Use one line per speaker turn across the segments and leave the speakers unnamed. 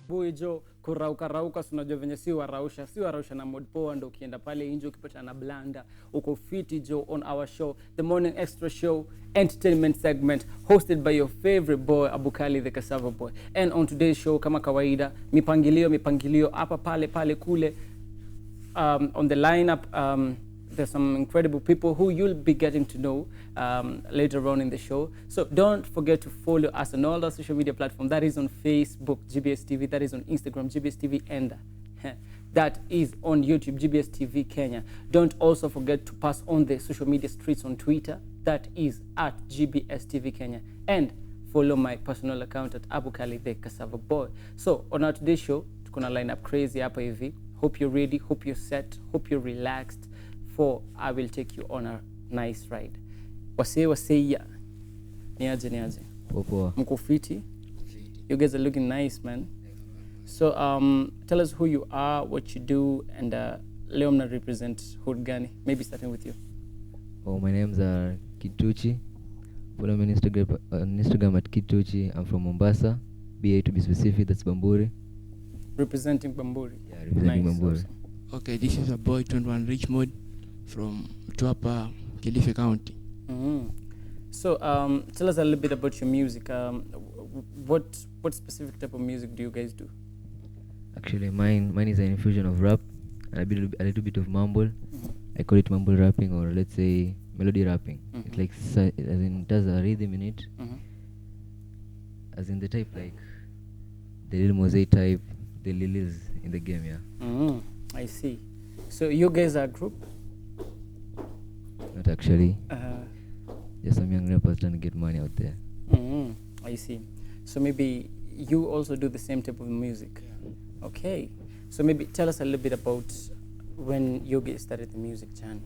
asubuhi jo kurauka unajua venye si warausha na mod poa, ndo ukienda pale nje ukipata na blanda uko fiti jo. On our show, the morning extra show entertainment segment hosted by your favorite boy Abukali the Cassava Boy. And on today's show, kama kawaida, mipangilio hapa pale kule. On the lineup, there's some incredible people who you'll be getting to know later on in the show. So don't forget to follow us on all our social media platforms. That is on Facebook, GBS TV. That is on Instagram, GBS TV, and that is on YouTube, GBS TV Kenya. Don't also forget to pass on the social media streets on Twitter. That is at GBS TV Kenya. And follow my personal account at Abukali the Cassava Boy. So on our today's show, tuko na line up crazy hapa hivi. Hope you're ready, hope you're set, hope you're relaxed, for I will take you on a nice ride. Waseya. Niaje.
Poa.
Mko fiti? You guys are looking nice, man. So tell us who you are, what you do, and leo mna represent hood gani? Maybe starting with you.
Oh, my name's Kidtucci. Follow me on Instagram at Kidtucci. I'm from Mombasa. BA to be specific, that's Bamburi.
Representing Bamburi.
Yeah, representing
nice,
Bamburi.
Awesome.
Okay, this is a boy 21Richood from Tuapa, Kilifi County.
Mm-hmm. So tell us a little bit about your music. What specific type of music do you guys do?
Actually, mine is an infusion of rap and a little bit of mumble. Mm-hmm. I call it mumble rapping, or let's say melody rapping. Mm-hmm. It's like as in it has a rhythm in it. Mm-hmm. As in the type like the little mosaic type, the lilies in the game, yeah.
Mm-hmm. I see. So you guys are a group?
Not actually. Just some young rappers trying to get money out there.
Mm-hmm. I see. So maybe you also do the same type of music. Yeah. Okay. So maybe tell us a little bit about when you guys started the music journey.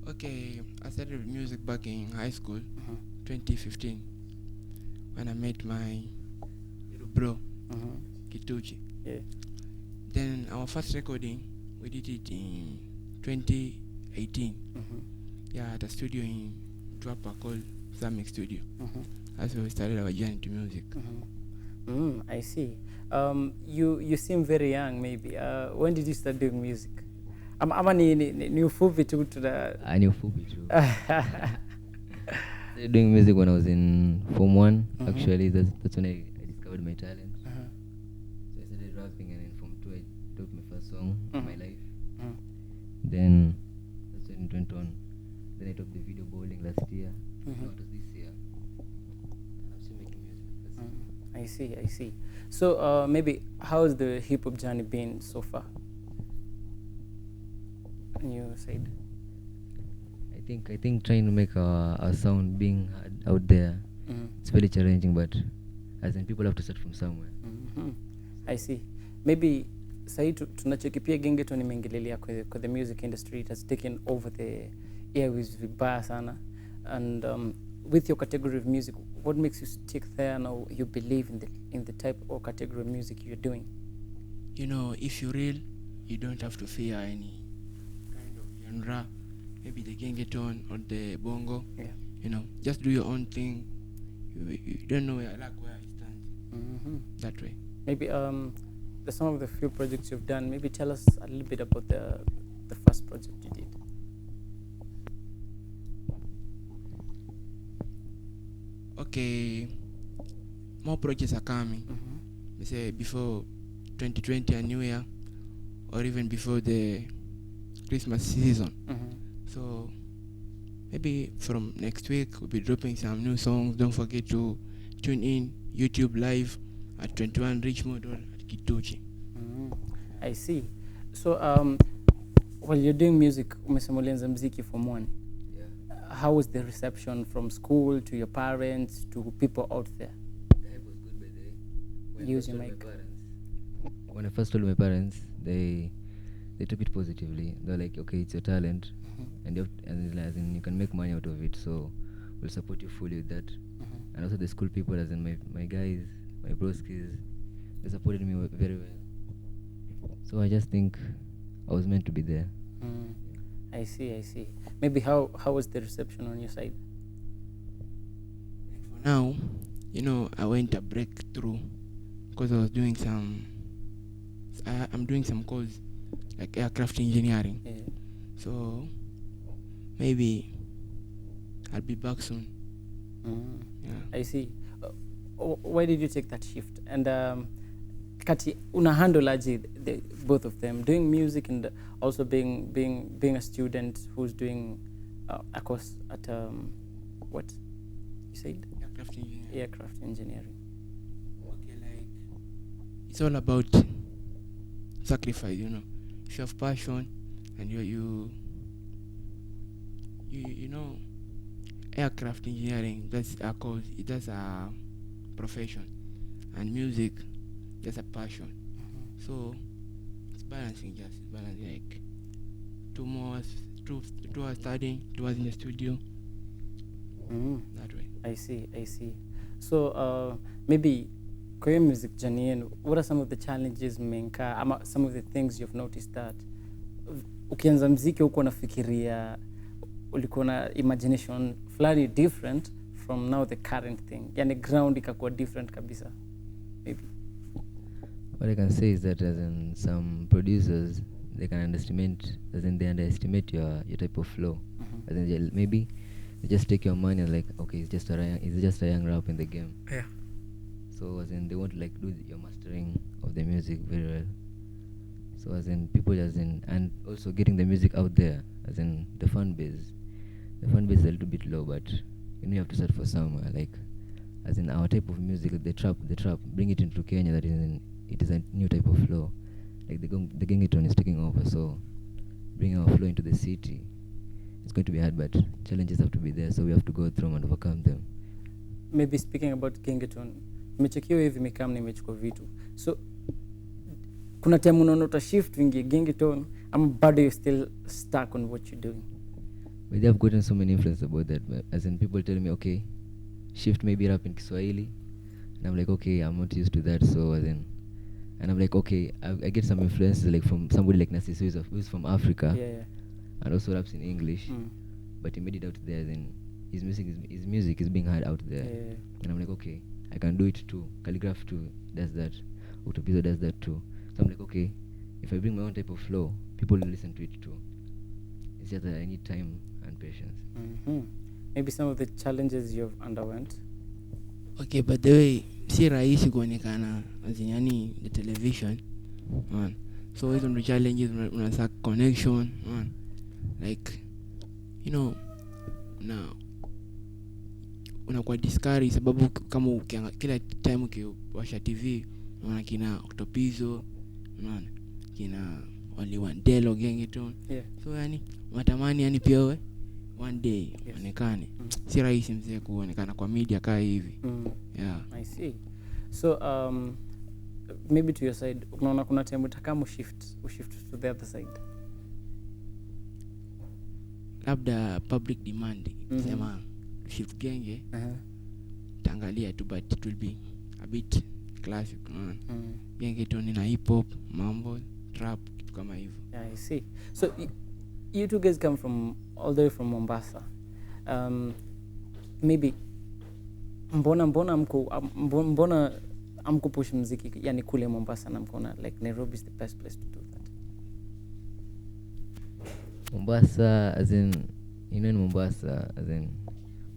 Okay, I started with music back in high school, 2015, when I met my little bro, Kidtucci.
Yeah.
Then our first recording, we did it in 2018. Yeah, at a studio in Tuapa called Samic Studio. That's where we started our journey to music.
I see. You seem very young, maybe. When did you start doing music? Ama ni ufupi tu the...
I knew fupi too. Started doing music when I was in Form 1. Actually, that's when I discovered my talent. So I started rapping, and in Form 2 I wrote my first song, My Life. Then that's when it went on. Then I took the video bowling last year. No, it was this year. And I'm still making music.
I see. So maybe how's the hip hop journey been so far? On your side?
I think trying to make a sound being heard out there, it's very challenging, but as in people have to start from somewhere.
I see. Maybe sahi tunachokipia gengeton imeingililia kwa the music industry. It has taken over the airwaves vibaya sana. And with your category of music, what makes you stick there now? You believe in the type or category of music you're doing?
You know, if you're real, you don't have to fear any kind of genre, maybe the gengeton or the bongo. Yeah. You know, just do your own thing. You don't know where it stands. That way.
Maybe some of the few projects you've done, maybe tell us a little bit about the first project you did.
Okay, more projects are coming. They say before 2020 and New Year, or even before the Christmas season. So maybe from next week we'll be dropping some new songs. Don't forget to tune in YouTube live at 21Richood or at Kidtucci.
I see. So while you're doing music, umesema ulianza muziki Form 1. How was the reception from school to your parents to people out there?
It was good, by the way. When I first told my parents, they took it positively. They're like, okay, it's your talent, and as in you can make money out of it, so we'll support you fully with that. And also the school people, as in my guys, my broskies, they supported me very well. So I just think I was meant to be there.
I see. Maybe how was the reception on your side?
For now, you know, I went a breakthrough because I was doing I'm doing some course like aircraft engineering.
Yeah.
So maybe I'll be back soon. Yeah.
I see. Why did you take that shift? And kati una handle aje the both of them, doing music and also being a student who's doing a course at what you said?
Aircraft engineering.
Aircraft engineering.
Okay, like it's all about sacrifice, you know. If you have passion and you know, aircraft engineering, that's a course, that's a profession, and music, that's a passion. So it's balancing, like 2 hours studying, 2 hours in the studio. That way.
I see. So maybe kwa hiyo music journey yenu, what are some of the challenges mmenka ama some of the things you've noticed that ukianza mziki huko unafikiria ulikuwa na imagination fulani different from now the current thing, yani ground ikakuwa different kabisa maybe?
What I can say is that as in some producers, they can underestimate, as in they underestimate your type of flow. As in maybe they just take your money and like, okay, it's just a young rap in the game.
Yeah.
So as in they want to like do your mastering of the music very well. So as in people as in, and also getting the music out there, as in the fan base. The fan base is a little bit low, but you know you have to start for somewhere. Like as in our type of music, the trap, bring it into Kenya. That is it is a new type of flow. Like the Gengeton is taking over, so bringing our flow into the city, it's going to be hard, but challenges have to be there, so we have to go through and overcome them.
Maybe speaking about Gengeton, nimechekio hivi mikam nimechukua vitu. So kuna time unaona shift wingi Gengeton, ama bado you still stuck on what you're doing?
But they have gotten so many influence about that, but as in people tell me, okay, shift maybe rap in Kiswahili, and I'm like, okay, I'm not used to that, so as in, and I'm like, okay, I get some influences like from somebody like Nasi who's from Africa,
Yeah.
and also raps in English, but he made it out there. Then his music is being heard out there, and I'm like, okay, I can do it too. Calligraph too does that. Utopizo does that too. So I'm like, okay, if I bring my own type of flow, people will listen to it too. It's just that I need time and patience.
Maybe some of the challenges you've underwent.
Okay, but the way si rahisi kuonekana yani the television, man. So hizo ndo challenges, unataka connection, man. Like you know, now unakuwa discouraged sababu kama kila time ukiwasha TV unaona kina Octopizo, unaona kina Only One Delo Gengeton. So yani matamani yani pia wewe one day onekane. Si rahisi mzee kuonekana kwa media kaa hivi. Yeah.
I see. So maybe to your side, unaona kuna time utakamu shift to the other side?
Labda public demand sema shift genge. Tangalia tu, but it will be a bit classic. Gengeton na hip hop, mambo, trap, kitu kama hivyo.
Yeah, I see. So you two guys come from all the way from Mombasa. Maybe mbona amko push muziki yani kule Mombasa na mkona like Nairobi is the best place to do that?
Mombasa, as in, you know, in Mombasa, as in,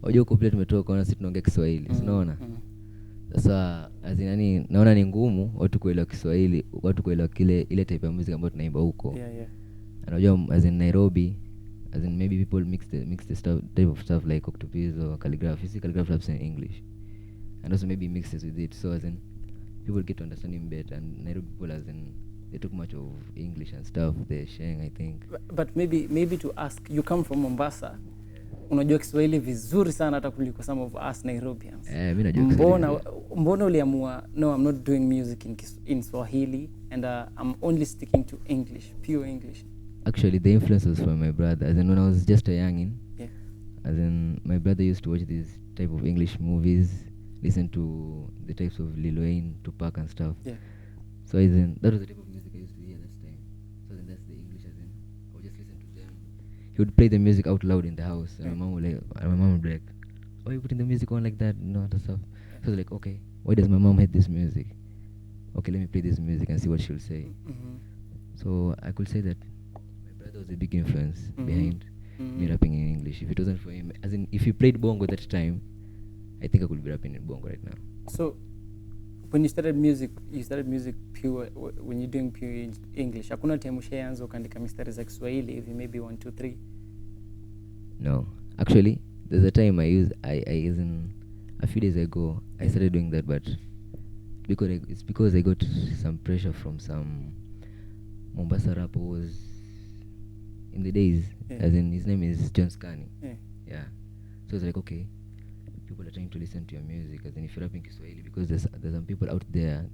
wajua uko vile tumetoka na sisi tunaongea Kiswahili, unaona? Sasa as in yani naona ni ngumu watu kuelewa Kiswahili, watu kuelewa ile type ya music ambayo tunaimba huko.
Yeah.
Unajua as in Nairobi, as in maybe people mix the stuff, type of stuff like Octopizo or calligraphy. You see calligraphy raps in English, and also maybe mixes with it. So as in people get to understand him better, and Nairobi people as in they talk much of English and stuff. They're sharing, I think.
But maybe to ask, you come from Mombasa, unajua Kiswahili vizuri sana hata kuliko some of us Nairobians.
Mimi najua Kiswahili.
Mbona uliamua, no, I'm not doing music in Swahili and I'm only sticking to English, pure English?
Actually, the influence was from my brother. As in when I was just a youngin, as in my brother used to watch these type of English movies, listen to the types of Lil Wayne, Tupac and stuff. So as in that was the type of music I used to hear that time. So then that's the English, as in I would just listen to them. He would play the music out loud in the house, and my mom would be like, "Why are you putting the music on like that?" No, that stuff. So I was like, okay, why does my mom hate this music? okay, let me play this music and see what she'll say.
Mhm.
So I could say that my brother was a big influence
Mhm.
behind me
Mhm.
rapping in English. If it wasn't for him, as in if he played bongo that time, I think I could be rapping in bongo right now.
So when you started music pure when you're doing pure English. Hakuna time ushaanza ukaandika mistari za Kiswahili hivi maybe 1 2 3.
No, actually, there's a time I as in a few days ago I started doing that, but it's because I got some pressure from some Mombasa rapper who was in the days, as in his name is John Scani. Yeah. So it's like, okay, people are trying to listen to your music, as in if you're rapping Kiswahili, because there's some people out there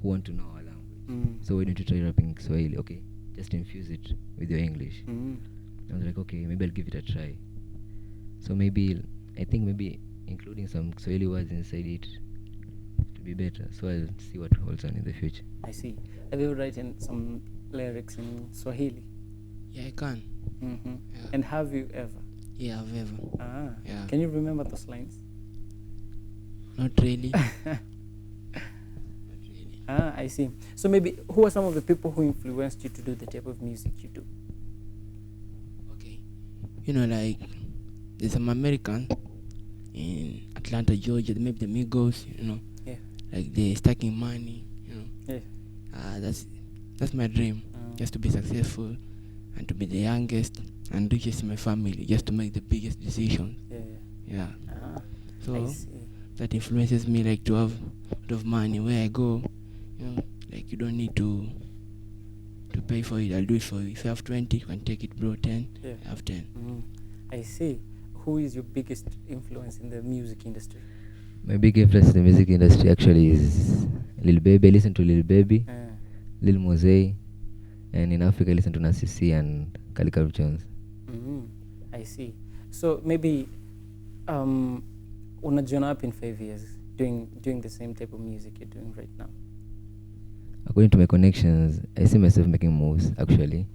who want to know our language. So why don't you try rapping Kiswahili? Okay, just infuse it with your English. I was like, okay, maybe I'll give it a try. So I think maybe including some Kiswahili words inside it to be better. So I'll see what holds on in the future.
I see. Have you written some lyrics in Swahili?
Yeah, I can.
Mm-hmm.
Yeah.
And have you ever?
Yeah, I've ever. Yeah.
Can you remember those lines?
Not really. Not really.
I see. So maybe who are some of the people who influenced you to do the type of music you do?
Okay. You know, like there's some Americans in Atlanta, Georgia, maybe the Migos, you know.
Yeah.
Like they're stacking money, you know.
Yeah.
That's my dream. Just to be successful and to be the youngest and richest in my family, just to make the biggest decisions. Yeah. So that influences me, like to have a lot of money where I go, you know, like you don't need to pay for it. I'll do it for you. If you have 20, you can take it, bro. 10, I have 10.
I see. Who is your biggest influence in the music industry?
My big influence in the music industry actually is Lil Baby. I listen to Lil Baby, Lil Mosey, and in Africa I listen to Nasisi and Calligraph Jones.
I see. So maybe unajiona up in 5 years doing the same type of music you're doing right now?
According to my connections, I see myself making moves. Actually,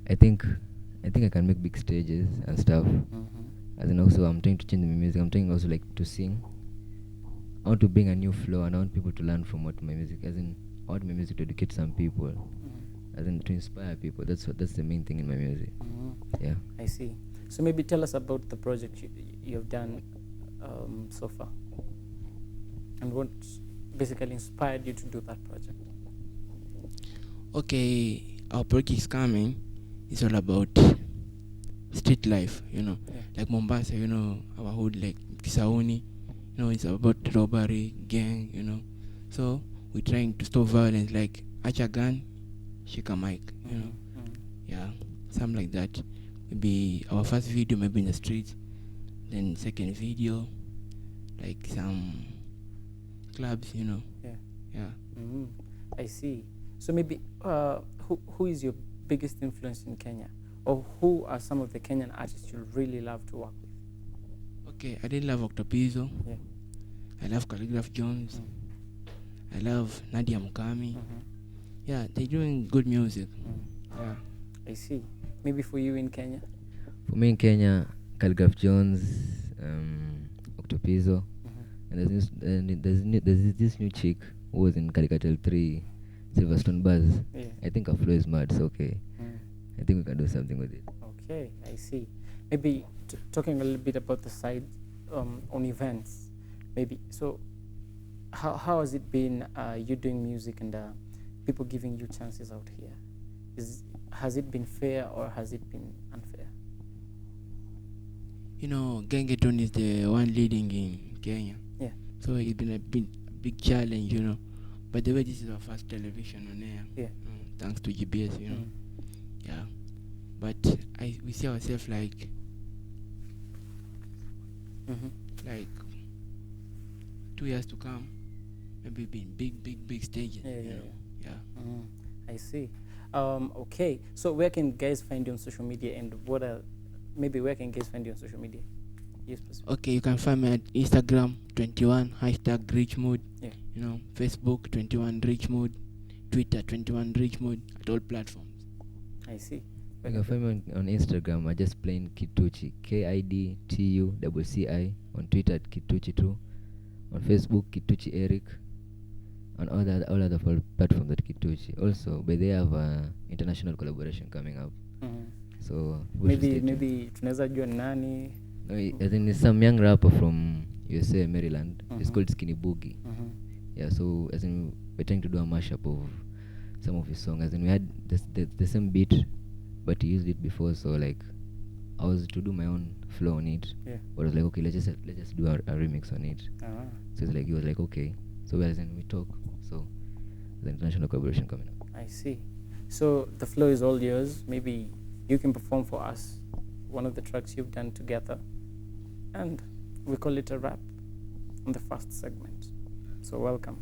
I think I can make big stages and stuff. As in also I'm trying to change my music. I'm trying also like to sing. I want to bring a new flow, and I want people to learn from what my music. As in, I want my music to educate some people. As in to inspire people. That's the main thing in my music. Yeah.
I see. So maybe tell us about the project you've done so far, and what basically inspired you to do that project.
Okay, our project is coming. It's all about street life, you know, like Mombasa, you know, our hood, like Kisauni, you know, it's about robbery, gang, you know. So we're trying to stop violence, like Acha gun, shake a mic, you know. Yeah, something like that. Maybe our first video, maybe in the streets. Then second video, like some clubs, you know. Yeah.
I see. So maybe who is your biggest influence in Kenya, or who are some of the Kenyan artists you really love to work with?
Okay, I really love Octopizzo. I love Calligraph Jones. I love Nadia Mukami. Yeah, they're doing good music. Yeah.
I see. Maybe for you in Kenya?
For me in Kenya, Calligraph Jones, Octopizzo, and there's this new chick who was in Caricature 3, Silverstone Buzz. I think her flow is mad. So okay, I think we can do something with it.
Okay, I see. Maybe talking a little bit about the side on events. Maybe so. How has it been? You doing music and people giving you chances out here. Has it been fair or has it been unfair?
You know, Gengeton is the one leading in Kenya.
Yeah.
So it's been a big challenge, you know. By the way, this is our first television on air.
Yeah.
Thanks to GBS, you know. Yeah. But we see ourselves like like 2 years to come, maybe being big stages. Yeah.
I see. Okay. So where can guys find you on social media, and where can guys find you on social media? Yes,
okay, you can find me at Instagram 21#Richmood.
Yeah.
You know, Facebook 21Richood, Twitter 21Richood, at all platforms.
I see.
You can find me on Instagram. I just plain Kidtucci, KIDTUCCI. On Twitter at Kidtucci too. On Facebook, Kidtucci Eric. on all other platforms that Kidtucci. Also, but they have international collaboration coming up. So people should stay tuned.
Maybe tunaweza jua ni nani.
No, as in it's some young rapper from USA, Maryland. It's called Skinny Boogie. Yeah, so as in we're trying to do a mashup of some of his songs. As in we had the same beat, but he used it before. So like I was to do my own flow on it.
Yeah.
But I was like, okay, let's just do a remix on it. So it's like he was like, okay. So as in we talk. So the international collaboration coming up.
I see. So the flow is all yours. Maybe you can perform for us one of the tracks you've done together, and we call it a wrap on the first segment. So welcome.